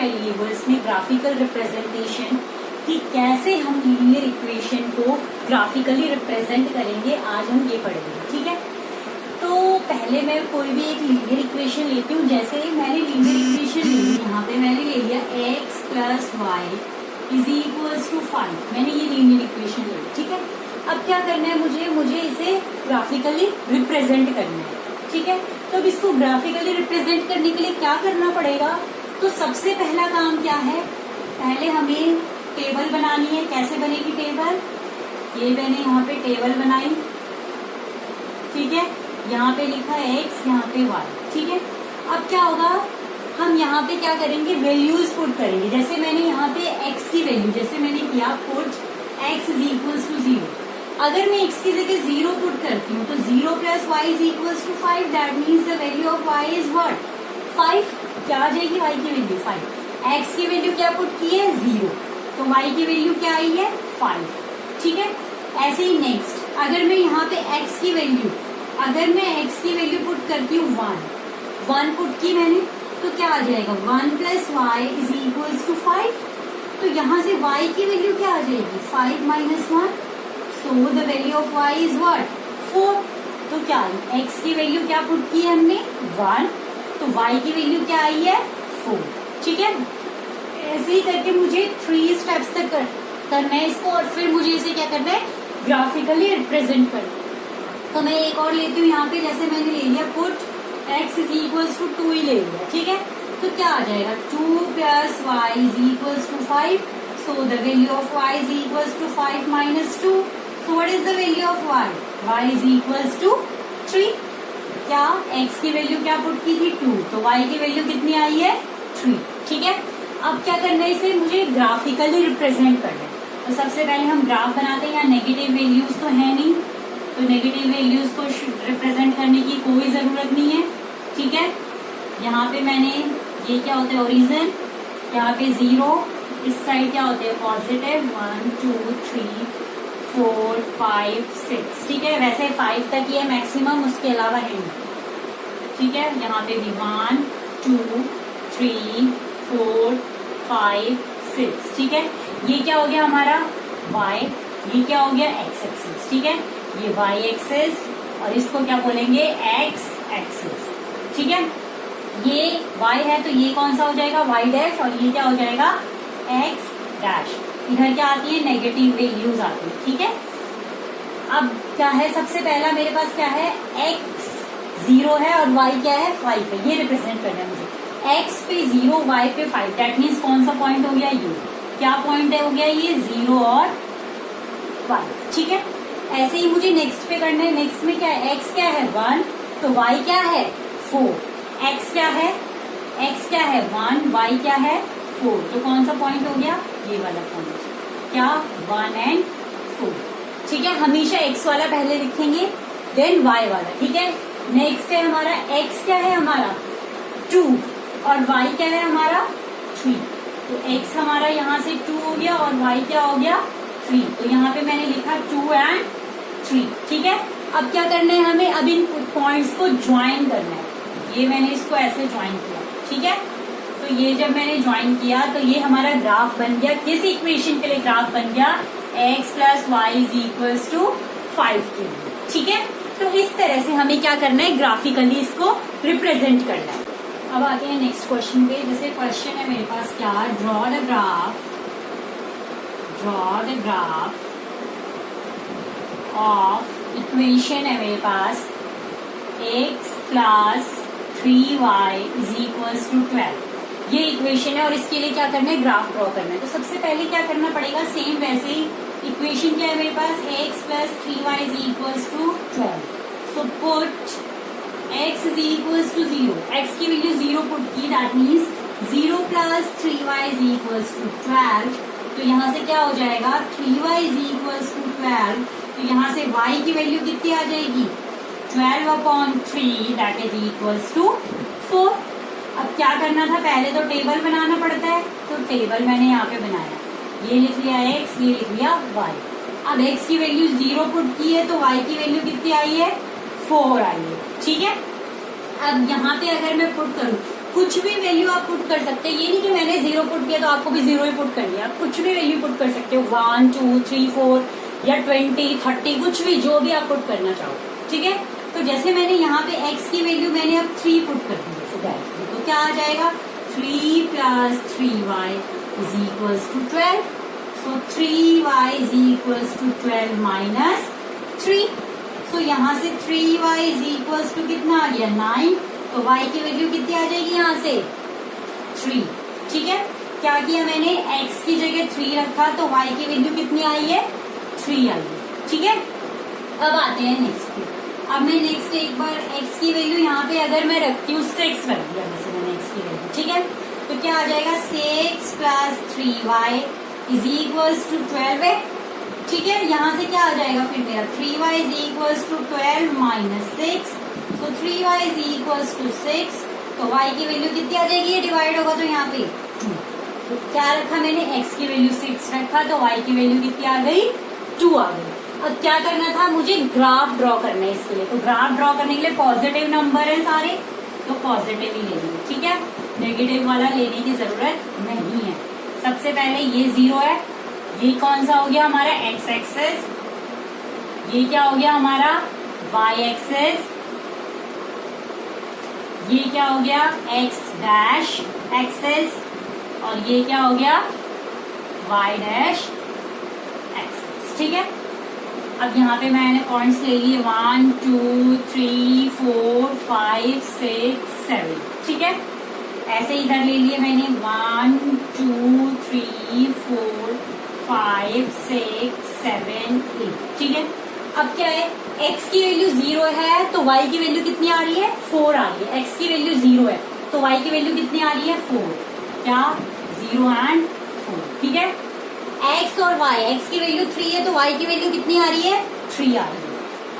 Variables में graphical representation कि कैसे हम लीनियर इक्वेशन को ग्राफिकली रिप्रेजेंट करेंगे, आज हम ये पढ़ेंगे। ठीक है, तो पहले मैं कोई भी एक लीनियर इक्वेशन लेती हूँ। जैसे मैंने लीनियर इक्वेशन ली, यहाँ पे मैंने ले लिया x plus y is equals to 5। मैंने ये लीनियर इक्वेशन ले ली। ठीक है, अब क्या करना है मुझे इसे ग्राफिकली रिप्रेजेंट करना है। ठीक है, तो अब इसको ग्राफिकली रिप्रेजेंट करने के लिए क्या करना पड़ेगा? तो सबसे पहला काम क्या है, पहले हमें टेबल बनानी है। कैसे बनेगी टेबल? ये मैंने यहाँ पे टेबल बनाई। ठीक है, यहाँ पे लिखा x, यहाँ पे y। ठीक है, अब क्या होगा, हम यहाँ पे क्या करेंगे, वैल्यूज पुट करेंगे। जैसे मैंने यहाँ पे x की वैल्यू, जैसे मैंने किया put x is equals to 0। अगर मैं x की जगह 0 पुट करती हूँ तो 0 plus y is equals to 5। That means the value of y is what? 5। क्या आ जाएगी y की वैल्यू? 5। x की वैल्यू क्या पुट की है? 0। तो y की वैल्यू क्या आई है? 5। ठीक है, ऐसे ही नेक्स्ट, अगर मैं यहाँ पे x की वैल्यू पुट करती हूँ 1 पुट की मैंने, तो क्या आ जाएगा? 1 plus y is equals to 5। तो यहाँ से y की वैल्यू क्या आ जाएगी? 5 minus 1। So the value of y is what? 4। तो क्या आई? x की वैल्यू क्या पुट की है हमने? 1। तो y की वैल्यू क्या आई है? 4। ठीक है, ऐसे ही करके मुझे 3 स्टेप्स तक करना है इसको, और फिर मुझे इसे क्या करना है? ग्राफिकली रिप्रेजेंट करना है। तो मैं एक और लेती हूँ यहाँ पे। जैसे मैंने ले लिया put x is equals to 2 ही ले लिया। ठीक है, तो क्या आ जाएगा? 2 plus y is equals to 5। So the value of y is equals to 5 minus 2। So what is the value of y? y is equals to 3। क्या x की वैल्यू क्या पुट की थी? 2। तो y की वैल्यू कितनी आई है? 3। ठीक है, अब क्या करना है, इसे मुझे ग्राफिकली रिप्रेजेंट करना है। तो सबसे पहले हम ग्राफ बनाते हैं। यहाँ नेगेटिव वैल्यूज तो है नहीं, तो नेगेटिव वैल्यूज को रिप्रेजेंट करने की कोई जरूरत नहीं है। ठीक है, यहाँ पे मैंने, ये क्या होता है? ओरिजिन। यहाँ पे 0, इस साइड क्या होते हैं? पॉजिटिव। 1 2 3 4 5 6। ठीक है, वैसे 5 तक ही है मैक्सिमम, उसके अलावा है नहीं। ठीक है, यहाँ पे भी 1 2 3 4 5 6। ठीक है, ये क्या हो गया हमारा? y। ये क्या हो गया? x axis. ठीक है, ये y एक्सिस, और इसको क्या बोलेंगे? x axis. ठीक है, ये y है तो ये कौन सा हो जाएगा? y डैश, और ये क्या हो जाएगा? x dash. इधर क्या आती है? नेगेटिव वैल्यूज आती है। ठीक है, अब क्या है, सबसे पहला मेरे पास क्या है? x 0 है और y क्या है? 5 है। ये रिप्रेजेंट करना है मुझे। x पे 0, y पे 5। दैट मीन्स कौन सा पॉइंट हो गया? ये क्या पॉइंट है? हो गया ये 0 और 5। ठीक है, ऐसे ही मुझे नेक्स्ट पे करना है। नेक्स्ट में क्या है? x क्या है? 1। तो y क्या है? 4। x क्या है? 1, y क्या है? 4। तो कौन सा पॉइंट हो गया? ये वाला पॉइंट। क्या? 1 and 4। ठीक है, हमेशा x वाला पहले लिखेंगे, देन y वाला। ठीक है, नेक्स्ट है हमारा x क्या है? हमारा 2, और y क्या है? हमारा 3। तो x हमारा यहाँ से 2 हो गया और y क्या हो गया? 3। तो यहाँ पे मैंने लिखा 2 and 3। ठीक है, अब क्या करना है हमें? अब इन पॉइंट्स को ज्वाइन करना है। ये मैंने इसको ऐसे ज्वाइन किया। ठीक है, तो ये जब मैंने ज्वाइन किया तो ये हमारा ग्राफ बन गया। किस इक्वेशन के लिए ग्राफ बन गया? x plus y is equals to 5 के लिए। ठीक है, तो इस तरह से हमें क्या करना है? ग्राफिकली इसको रिप्रेजेंट करना है। अब आते हैं नेक्स्ट क्वेश्चन पे। जैसे क्वेश्चन है मेरे पास क्या? Draw the graph of equation है मेरे पास x plus 3y is equals to 12। ये इक्वेशन है और इसके लिए क्या करना है? ग्राफ ड्रॉ करना है। तो सबसे पहले क्या करना पड़ेगा? सेम वैसे ही इक्वेशन क्या है मेरे पास? x plus 3y is equals to 12। So put x is equals to 0। x की वैल्यू 0 पुट की। That means 0 plus 3y is equals to 12। तो यहाँ से क्या हो जाएगा? 3y is equals to 12। तो यहाँ से y की वैल्यू कितनी आ जाएगी? 12/3 दैट इज इक्वल्स टू 4। अब क्या करना था? पहले तो टेबल बनाना पड़ता है, तो टेबल मैंने यहाँ पे बनाया। ये लिख लिया x, ये लिख लिया y। अब x की वैल्यू 0 पुट की है तो y की वैल्यू कितनी आई है? 4 आई है। ठीक है, अब यहाँ पे अगर मैं पुट करूँ कुछ भी वैल्यू आप पुट कर सकते हैं, ये नहीं कि मैंने 0 पुट किया तो आपको भी 0 ही पुट कर लिया, आप कुछ भी वैल्यू पुट कर सकते हो, 1 2 3 4 या 20 30 कुछ भी, जो भी आप पुट करना चाहो, ठीक है। तो जैसे मैंने यहाँ पे x की वैल्यू मैंने अब 3 पुट कर दी जैसे डायरेक्टली, तो क्या आ जाएगा 3 + 3y = 12। सो 3y = 12 - 3। सो यहाँ से 3y = कितना आ गया 9। तो y की वैल्यू कितनी आ जाएगी यहाँ से 3, ठीक है। क्या किया मैंने, x की जगह 3 रखा तो y की वैल्यू कितनी आई है 3 आई है, ठीक है। अब आते हैं नेक्स्ट पे। अब मैं नेक्स्ट एक बार x की वैल्यू यहाँ पे अगर मैं रखती हूँ 6 रख दिया जैसे मैंने x की वैल्यू, ठीक है। तो क्या आ जाएगा 6 + 3y = 12 है, ठीक है। यहाँ से क्या आ जाएगा फिर मेरा 3y = 12 - 6। तो 3y = 6। तो y की वैल्यू कितनी आ जाएगी, ये डिवाइड होगा तो यहाँ पे 2। तो क्या रखा मैंने, x की वैल्यू 6 रखा तो y की वैल्यू कितनी आ गई 2 आ गई। अब क्या करना था, मुझे ग्राफ ड्रॉ करना है इसके लिए। तो ग्राफ ड्रॉ करने के लिए पॉजिटिव नंबर है सारे, तो पॉजिटिव ही लेंगे, ठीक है। नेगेटिव वाला लेने की जरूरत नहीं है। सबसे पहले ये 0 है, ये कौन सा हो गया हमारा x एक्सेस, ये क्या हो गया हमारा y एक्सेस, ये क्या हो गया x डैश एक्सेस, और ये क्या हो गया y डैश एक्सेस, ठीक है। अब यहाँ पे मैंने पॉइंट्स ले लिए 1 2 3 4 5 6 7, ठीक है। ऐसे इधर ले लिए मैंने 1 2 3 4 5 6 7 8, ठीक है। अब क्या है, x की वैल्यू 0 है तो y की वैल्यू कितनी आ रही है 4 आ रही है। x की वैल्यू 0 है तो y की वैल्यू कितनी आ रही है 4, क्या 0 और 4, ठीक है। x और y, x की वैल्यू 3 है तो y की वैल्यू कितनी आ रही है 3 आ रही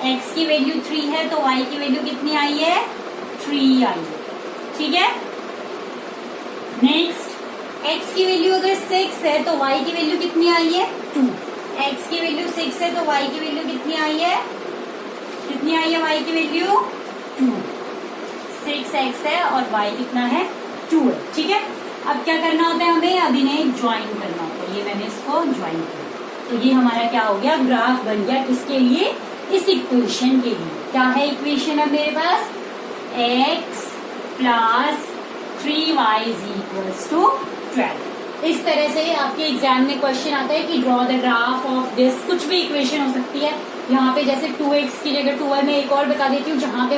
है। x की वैल्यू 3 है तो y की वैल्यू कितनी आई है 3 आई है, ठीक है। नेक्स्ट, x की वैल्यू अगर 6 है तो y की वैल्यू कितनी आई है 2। x की वैल्यू 6 है तो y की वैल्यू कितनी आई है y की वैल्यू 2। 6x है और y कितना है 2 है, ठीक है। अब क्या करना होता है हमें, अभी नहीं ज्वाइन करना होता है। ये मैंने इसको ज्वाइन किया तो ये हमारा क्या हो गया, ग्राफ बन गया। किसके लिए, इस इक्वेशन के लिए। क्या है इक्वेशन है मेरे पास, x + 3y = 12। इस तरह से आपके एग्जाम में क्वेश्चन आता है कि draw the graph of this, कुछ भी इक्वेशन हो सकती है। यहाँ पे जैसे 2x की जगह 2y, मैं एक और बता देती हूँ जहाँ पे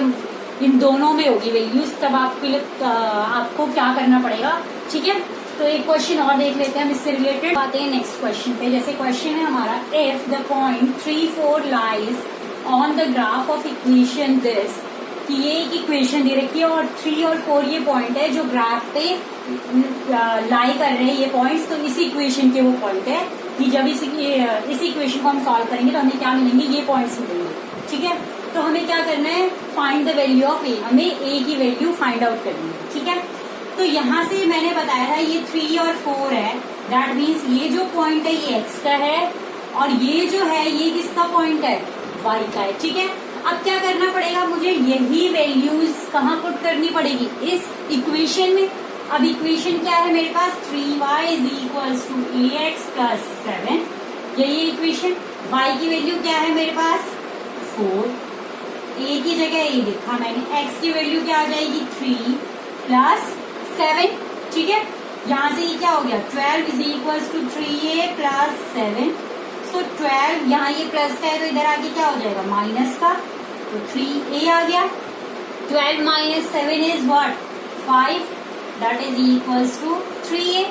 इन दोनों में होगी वैल्यूज, तब आपको क्या करना पड़ेगा, ठीक है। तो एक क्वेश्चन और देख लेते हैं हम इससे रिलेटेड। आते हैं नेक्स्ट क्वेश्चन पे। जैसे क्वेश्चन है हमारा, if the point 3 4 lies on the graph of equation this, कि ये एक इक्वेशन दे रखी है और 3 और 4 ये पॉइंट है जो ग्राफ पे लाई कर रहे हैं ये पॉइंट्स। तो इस इक्वेशन के वो पॉइंट है कि जब इस इक्वेशन को हम सॉल्व करेंगे तो हमें क्या मिलेंगे, ये पॉइंट्स मिलेंगे, ठीक है। तो हमें क्या करना है, फाइंड द वैल्यू ऑफ ए, हमें ए की वैल्यू फाइंड आउट करनी है, ठीक है। तो यहाँ से मैंने बताया था ये 3 और 4 है, दैट मीन्स ये जो पॉइंट है ये x का है और ये जो है ये किसका पॉइंट है, y का है, ठीक है। अब क्या करना पड़ेगा, मुझे यही वैल्यूज कहाँ पुट करनी पड़ेगी, इस इक्वेशन में। अब इक्वेशन क्या है मेरे पास, 3y = ax + 7, यही इक्वेशन। y की वैल्यू क्या है मेरे पास 4, a की जगह a लिखा मैंने, x की वैल्यू क्या आ जाएगी 3 + 7, ठीक है। यहाँ से ये क्या हो गया 12 = 3a + 7। सो 12 यहाँ ये प्लस का है तो इधर आगे क्या हो जाएगा माइनस का, तो 3a आ गया। 12 - 7 is what 5, that is = 3a।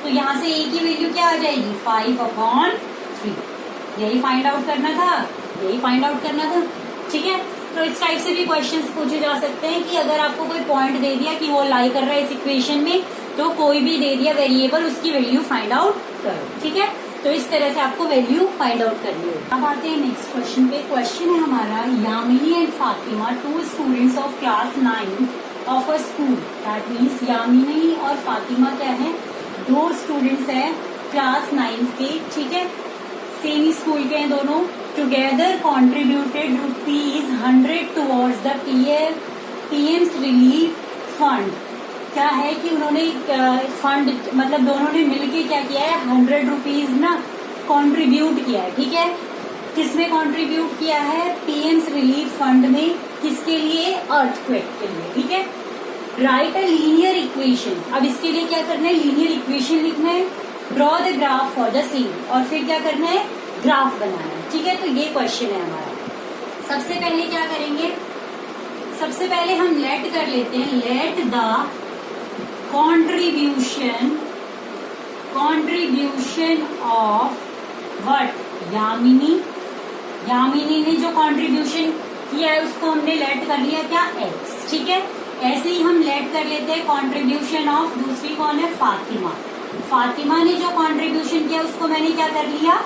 तो यहाँ से a की वैल्यू क्या आ जाएगी 5/3। यही फाइंड आउट करना था, ठीक है। तो इस टाइप से भी क्वेश्चंस पूछे जा सकते हैं कि अगर आपको कोई पॉइंट दे दिया कि वो लाई कर रहा है इस इक्वेशन में, तो कोई भी दे दिया वेरिएबल, उसकी वैल्यू फाइंड आउट करो, ठीक है। तो इस तरह से आपको वैल्यू फाइंड आउट करनी है। अब आते हैं नेक्स्ट क्वेश्चन पे। क्वेश्चन है हमारा, Yamini and Fatima 2 students of class 9 of a school. That means Yamini और फातिमा क्या है, 2 स्टूडेंट्स है क्लास 9 के, ठीक है, सेम स्कूल के हैं दोनों। Together contributed ₹100 towards the PM's relief fund. क्या है कि उन्होंने फंड मतलब दोनों ने मिलके क्या किया है, 100 रुपीज ना कंट्रीब्यूट किया है। ठीक है, किसमें कंट्रीब्यूट किया है, पीएम्स रिलीफ फंड में। किसके लिए, अर्थक्वेक के लिए। ठीक है, राइट अ लीनियर इक्वेशन। अब इसके लिए क्या करना है, लीनियर इक्वेशन लिखना है, draw the graph for the same, और फिर क्या करना है, ग्राफ बनाना है। ठीक है, तो ये क्वेश्चन है हमारा। सबसे पहले क्या करेंगे, सबसे पहले हम लेट कर लेते हैं, let the contribution of what, Yamini ने जो कंट्रीब्यूशन किया है उसको हमने लेट कर लिया क्या, एक्स। ठीक है, ऐसे ही हम लेट कर लेते हैं कंट्रीब्यूशन ऑफ, दूसरी कौन है, फातिमा ने जो कंट्रीब्यूशन किया उसको मैंने क्या कर लिया,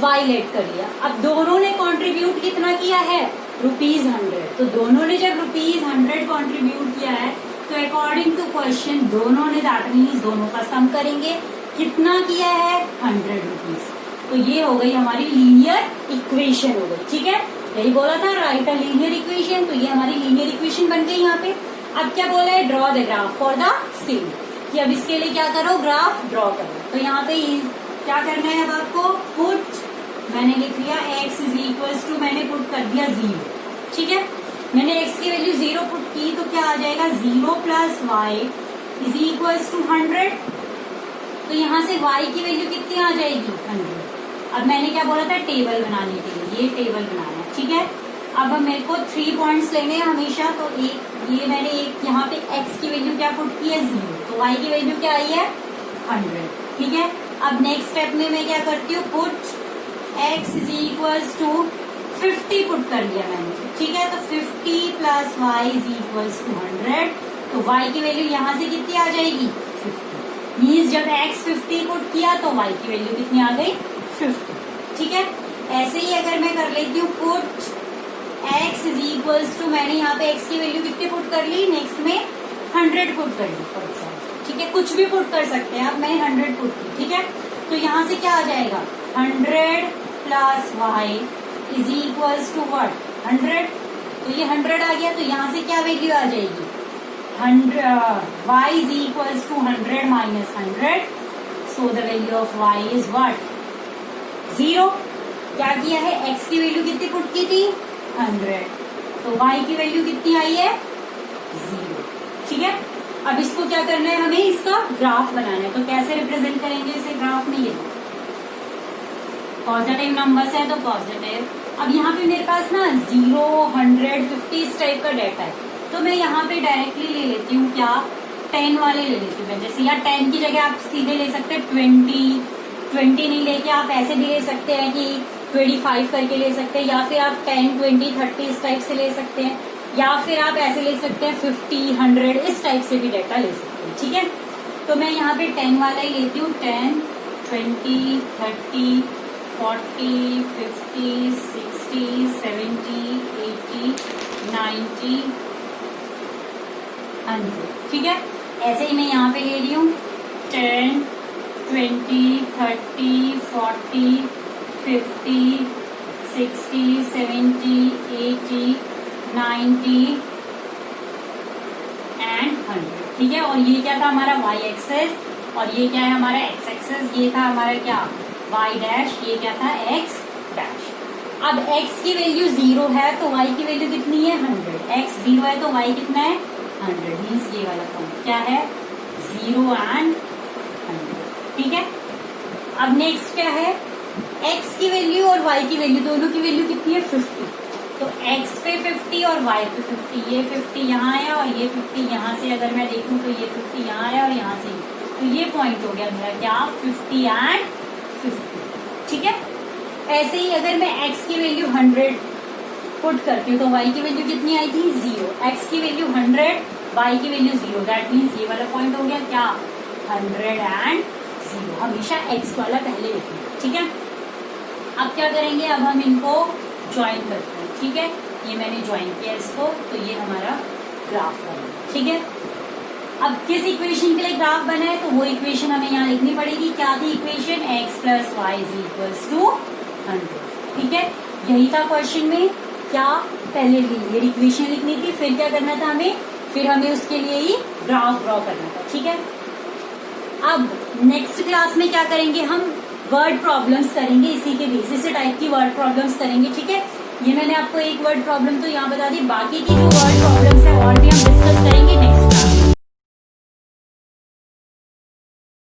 वाई लेट कर लिया। अब दोनों ने कंट्रीब्यूट कितना किया है, ₹100। तो दोनों ने जब ₹100 कंट्रीब्यूट किया है तो अकॉर्डिंग टू क्वेश्चन दोनों ने दैट मीन्स दोनों का सम करेंगे, कितना किया है, 100 रुपीज। तो ये हो गई हमारी लीनियर इक्वेशन हो गई। ठीक है, यही बोला था, राइट अ लीनियर इक्वेशन। तो ये हमारी लीनियर इक्वेशन बन गई यहाँ पे। अब क्या बोला है, draw the graph for the same, कि अब इसके लिए क्या करो, ग्राफ ड्रॉ करो। तो यहाँ पे क्या करना है, अब आपको पुट, मैंने लिख लिया x इज इक्वल्स टू, मैंने पुट कर दिया 0। ठीक है, मैंने x की वैल्यू 0 पुट की तो क्या आ जाएगा, 0 plus y is equals to 100। तो यहाँ से y की वैल्यू कितनी आ जाएगी, 100। अब मैंने क्या बोला था, टेबल बनाने के लिए, ये टेबल बनाना है। ठीक है, अब मेरे को 3 पॉइंट्स लेने हैं हमेशा। तो ये मैंने एक यहाँ पे x की वैल्यू क्या पुट की है, 0, तो y की वैल्यू क्या आई है, 100। ठीक है, अब नेक्स्ट स्टेप में मैं क्या करती हूँ, put x is equals to 50 put कर लिया मैंने। ठीक है, तो 50 plus y is equals to 100। तो y की वैल्यू यहाँ से कितनी आ जाएगी, 50। मीन्स जब x 50 पुट किया तो y की वैल्यू कितनी आ गई, 50। ठीक है, ऐसे ही अगर मैं कर लेती हूँ put x is equals to, मैंने यहाँ पे x की वैल्यू कितनी पुट कर ली, नेक्स्ट में 100 पुट कर ली फॉर एग्जाम्पल। ठीक है, कुछ भी पुट कर सकते हैं आप, मैंने 100 पुट की। ठीक है, तो यहाँ से क्या आ जाएगा, 100 plus y is equals to what, 100। तो ये 100 आ गया, तो यहाँ से क्या वैल्यू आ जाएगी, 100, y is equals to 100 minus 100। So the value of y is what, 0। क्या किया है, x की वैल्यू कितनी पुट की थी, 100, तो y की वैल्यू कितनी आई है, 0। ठीक है, अब इसको क्या करना है, हमें इसका ग्राफ बनाना है। तो कैसे रिप्रेजेंट करेंगे इसे ग्राफ में, ये पॉजिटिव नंबर्स है तो पॉजिटिव। अब यहाँ पे मेरे पास ना 0, 100, 50 इस टाइप का डेटा है, तो मैं यहाँ पे डायरेक्टली ले लेती हूँ क्या, 10 वाले ले लेती हूँ। जैसे या 10 की जगह आप सीधे ले सकते हैं 20 नहीं लेके आप ऐसे भी ले सकते हैं कि 25 करके ले सकते हैं, या फिर आप 10, 20, 30 इस टाइप से ले सकते हैं, या फिर आप ऐसे ले सकते हैं 50, 100 इस टाइप से भी डेटा ले सकते हैं। ठीक है, तो मैं यहाँ पे 10 वाला ही लेती हूँ, 10, 20, 30, 40, 50, 60, 70, 80, 90, 100। ठीक है, ऐसे ही मैं यहाँ पे ले रही हूँ 10, 20, 30, 40, 50, 60, 70, 80, 90 एंड 100। ठीक है, और ये क्या था हमारा y एक्सेस, और ये क्या है हमारा x एक्सेस, ये था हमारा क्या y डैश, ये क्या था x डैश। अब x की वैल्यू 0 है तो y की वैल्यू कितनी है, 100। x 0 है तो y कितना है, 100। मीन्स ये वाला फॉर्म क्या है, 0 एंड 100। ठीक है, अब नेक्स्ट क्या है, x की वैल्यू और y की वैल्यू, दोनों की वैल्यू कितनी है, 50। तो x पे 50 और y पे 50, ये 50 यहाँ आया और ये 50 यहाँ से अगर मैं देखूं तो ये 50 यहाँ आया और यहाँ से, तो ये पॉइंट हो गया मेरा क्या, 50 एंड 50। ठीक है, ऐसे ही अगर मैं x की वैल्यू 100 पुट करती हूँ तो y की वैल्यू कितनी आई थी, 0। x की वैल्यू 100, y की वैल्यू 0, दैट मीन्स ये वाला पॉइंट हो गया क्या, 100 एंड 0। हमेशा x वाला पहले लिखेंगे। ठीक है, अब क्या करेंगे, अब हम इनको ज्वाइन करते हैं। ठीक है, ये मैंने ज्वाइन किया इसको, तो ये हमारा ग्राफ बना। ठीक है, अब किस इक्वेशन के लिए ग्राफ बना है, तो वो इक्वेशन हमें यहाँ लिखनी पड़ेगी। क्या थी equation, x plus y is equals to 100। ठीक है, यही था क्वेश्चन में, क्या पहले लीनियर इक्वेशन लिखनी थी, फिर क्या करना था हमें, फिर हमें उसके लिए ही ग्राफ ड्रॉ करना था, ठीक है। अब नेक्स्ट क्लास में क्या करेंगे, हम वर्ड प्रॉब्लम्स करेंगे, इसी के बेसिस टाइप की वर्ड प्रॉब्लम्स करेंगे, ठीक है। ये मैंने आपको एक वर्ड प्रॉब्लम तो यहाँ बता दी, बाकी की जो वर्ड प्रॉब्लम्स है और भी हम डिस्कस करेंगे।